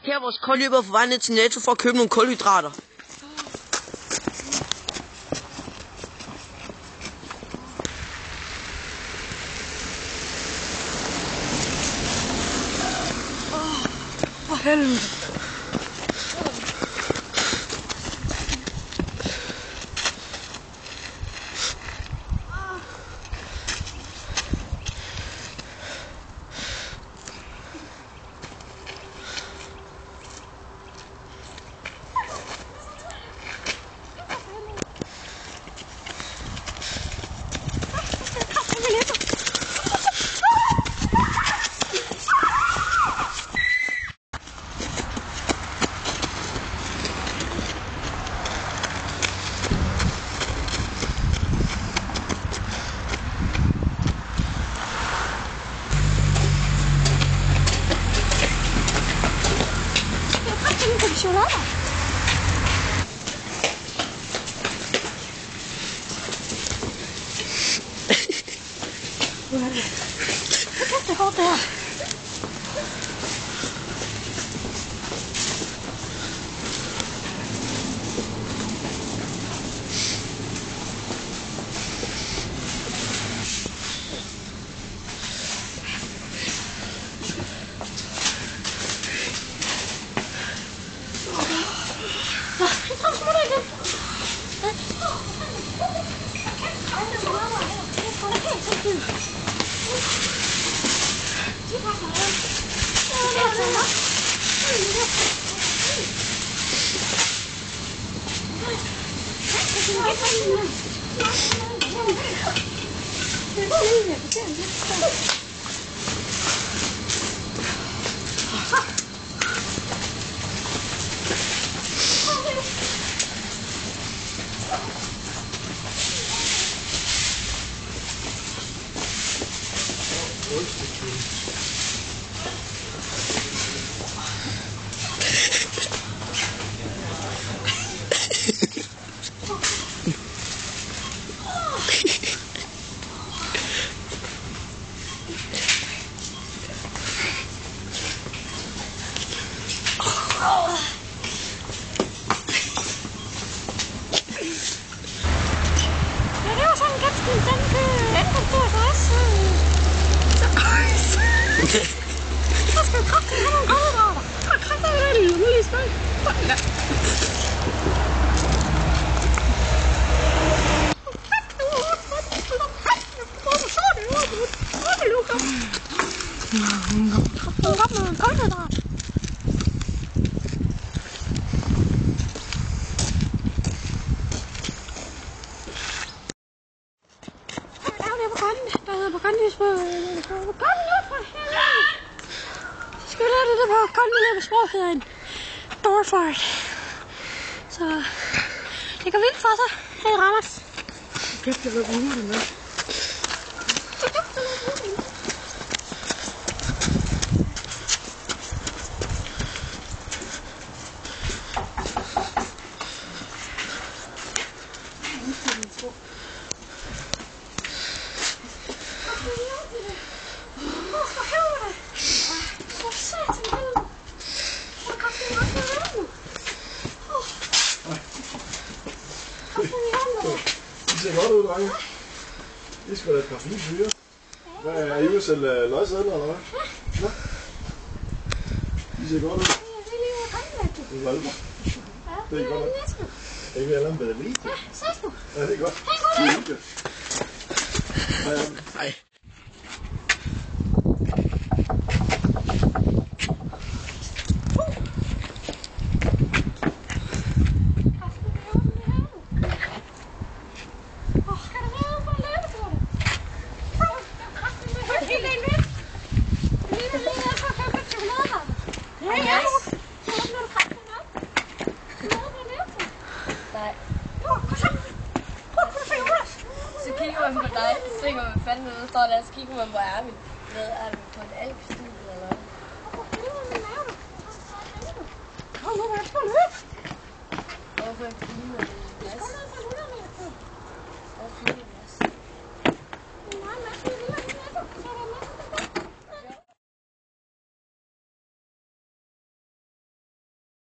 parkere vores koldløber på vej ned til Netto for at købe nogle kulhydrater. For helvede. Chocolate. Det er hårdt der. Så skal vi kraftigt have nogle kulhydrater. Så kraftigt have det underlige sted. Ja. Hedder Dorfart. Så det går vildt for sig her i Randers. Kæft, jeg vil bruge det med. Det ser godt ud, drenge. Det er sgu da et par fine fyre. Hvad er I ude at sælge løgsedler, eller hvad? Ja. De ser godt ud. Det er Valper. Det er godt nok. Jeg vil have lavet en bedre video. Ja, ses du. Ja, det er godt. Hej, goddag. Hej. Så kigger man på dig, så tænker man, hvad fanden der står der, så kigger man på Erwin. Er vi på en alpstudie eller hvad? Hvorfor er det fint, at det er plads?